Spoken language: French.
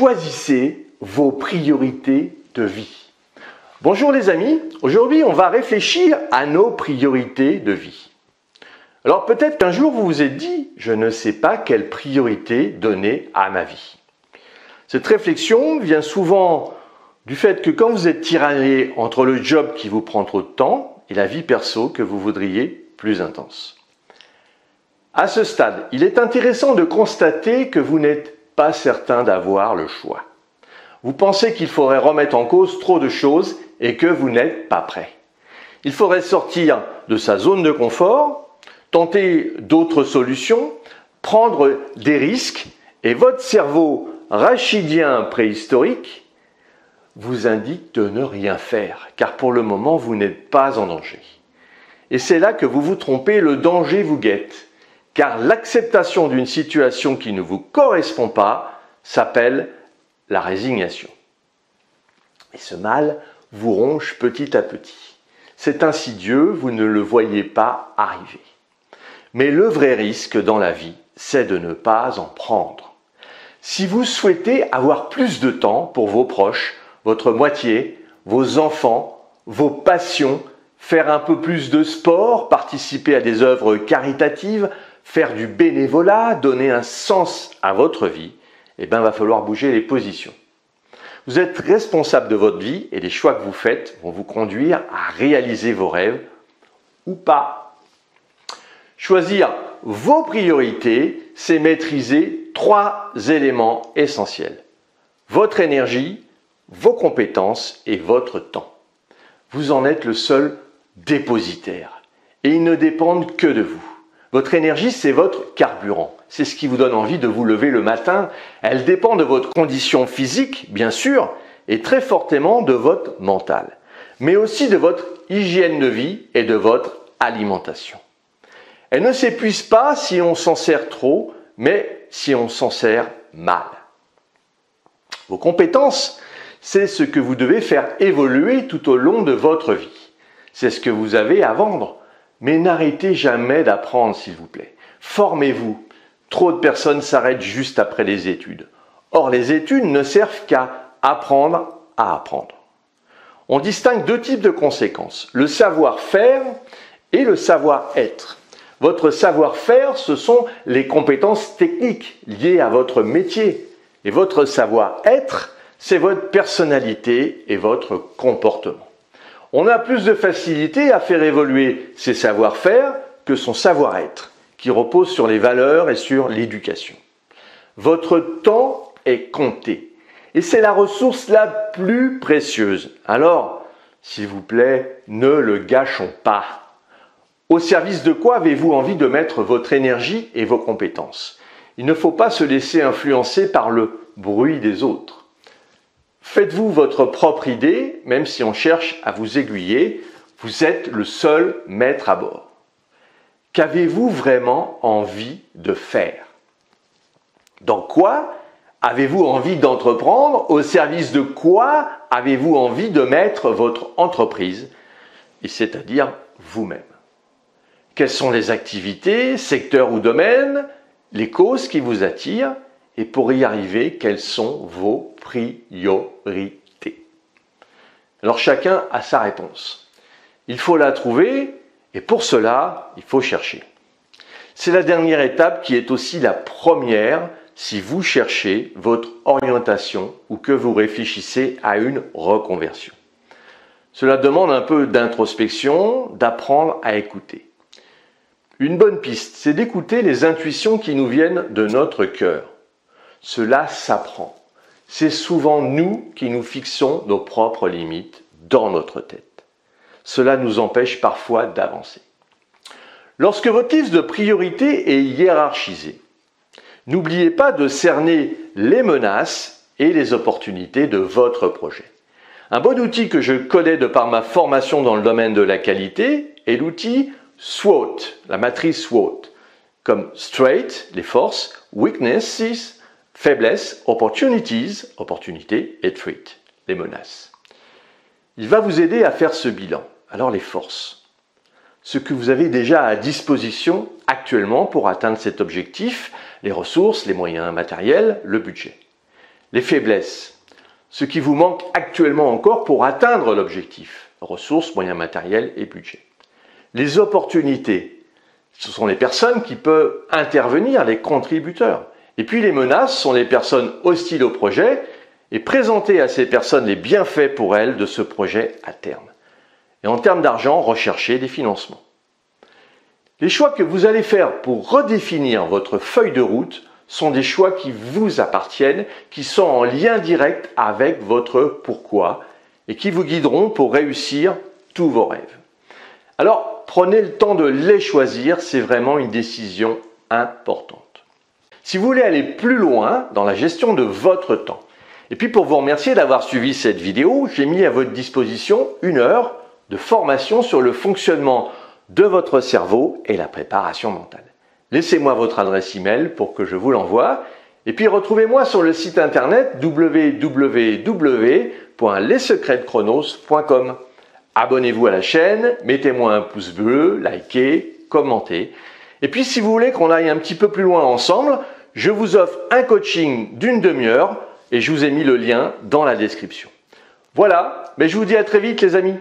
Choisissez vos priorités de vie. Bonjour les amis, aujourd'hui on va réfléchir à nos priorités de vie. Alors peut-être qu'un jour vous vous êtes dit, je ne sais pas quelle priorité donner à ma vie. Cette réflexion vient souvent du fait que quand vous êtes tiraillé entre le job qui vous prend trop de temps et la vie perso que vous voudriez plus intense. À ce stade, il est intéressant de constater que vous n'êtes pas certain d'avoir le choix. Vous pensez qu'il faudrait remettre en cause trop de choses et que vous n'êtes pas prêt. Il faudrait sortir de sa zone de confort, tenter d'autres solutions, prendre des risques et votre cerveau rachidien préhistorique vous indique de ne rien faire car pour le moment vous n'êtes pas en danger. Et c'est là que vous vous trompez, le danger vous guette car l'acceptation d'une situation qui ne vous correspond pas s'appelle la résignation. Et ce mal vous ronge petit à petit. C'est insidieux, vous ne le voyez pas arriver. Mais le vrai risque dans la vie, c'est de ne pas en prendre. Si vous souhaitez avoir plus de temps pour vos proches, votre moitié, vos enfants, vos passions, faire un peu plus de sport, participer à des œuvres caritatives, faire du bénévolat, donner un sens à votre vie, il va falloir bouger les positions. Vous êtes responsable de votre vie et les choix que vous faites vont vous conduire à réaliser vos rêves ou pas. Choisir vos priorités, c'est maîtriser 3 éléments essentiels. Votre énergie, vos compétences et votre temps. Vous en êtes le seul dépositaire et ils ne dépendent que de vous. Votre énergie, c'est votre carburant. C'est ce qui vous donne envie de vous lever le matin. Elle dépend de votre condition physique, bien sûr, et très fortement de votre mental, mais aussi de votre hygiène de vie et de votre alimentation. Elle ne s'épuise pas si on s'en sert trop, mais si on s'en sert mal. Vos compétences, c'est ce que vous devez faire évoluer tout au long de votre vie. C'est ce que vous avez à vendre. Mais n'arrêtez jamais d'apprendre, s'il vous plaît. Formez-vous. Trop de personnes s'arrêtent juste après les études. Or, les études ne servent qu'à apprendre à apprendre. On distingue 2 types de conséquences, le savoir-faire et le savoir-être. Votre savoir-faire, ce sont les compétences techniques liées à votre métier. Et votre savoir-être, c'est votre personnalité et votre comportement. On a plus de facilité à faire évoluer ses savoir-faire que son savoir-être, qui repose sur les valeurs et sur l'éducation. Votre temps est compté, et c'est la ressource la plus précieuse. Alors, s'il vous plaît, ne le gâchons pas. Au service de quoi avez-vous envie de mettre votre énergie et vos compétences? Il ne faut pas se laisser influencer par le bruit des autres. Faites-vous votre propre idée, même si on cherche à vous aiguiller, vous êtes le seul maître à bord. Qu'avez-vous vraiment envie de faire? Dans quoi avez-vous envie d'entreprendre? Au service de quoi avez-vous envie de mettre votre entreprise? Et c'est-à-dire vous-même. Quelles sont les activités, secteurs ou domaines, les causes qui vous attirent? Et pour y arriver, quelles sont vos priorités? Alors chacun a sa réponse. Il faut la trouver et pour cela, il faut chercher. C'est la dernière étape qui est aussi la première si vous cherchez votre orientation ou que vous réfléchissez à une reconversion. Cela demande un peu d'introspection, d'apprendre à écouter. Une bonne piste, c'est d'écouter les intuitions qui nous viennent de notre cœur. Cela s'apprend. C'est souvent nous qui nous fixons nos propres limites dans notre tête. Cela nous empêche parfois d'avancer. Lorsque votre liste de priorités est hiérarchisée, n'oubliez pas de cerner les menaces et les opportunités de votre projet. Un bon outil que je connais de par ma formation dans le domaine de la qualité est l'outil SWOT, la matrice SWOT, comme Strengths, les forces, Weaknesses, faiblesses, opportunities, opportunités, et threats, les menaces. Il va vous aider à faire ce bilan. Alors les forces. Ce que vous avez déjà à disposition actuellement pour atteindre cet objectif, les ressources, les moyens matériels, le budget. les faiblesses, ce qui vous manque actuellement encore pour atteindre l'objectif, ressources, moyens matériels et budget. Les opportunités, ce sont les personnes qui peuvent intervenir, les contributeurs. Et puis les menaces sont les personnes hostiles au projet et présenter à ces personnes les bienfaits pour elles de ce projet à terme. Et en termes d'argent, rechercher des financements. Les choix que vous allez faire pour redéfinir votre feuille de route sont des choix qui vous appartiennent, qui sont en lien direct avec votre pourquoi et qui vous guideront pour réussir tous vos rêves. Alors, prenez le temps de les choisir, c'est vraiment une décision importante. Si vous voulez aller plus loin dans la gestion de votre temps, et puis pour vous remercier d'avoir suivi cette vidéo, j'ai mis à votre disposition 1 heure de formation sur le fonctionnement de votre cerveau et la préparation mentale. Laissez-moi votre adresse email pour que je vous l'envoie. Et puis retrouvez-moi sur le site internet www.lessecretsdechronos.com. Abonnez-vous à la chaîne, mettez-moi un pouce bleu, likez, commentez. Et puis si vous voulez qu'on aille un petit peu plus loin ensemble, je vous offre un coaching d'1 demi-heure et je vous ai mis le lien dans la description. Voilà, mais je vous dis à très vite les amis.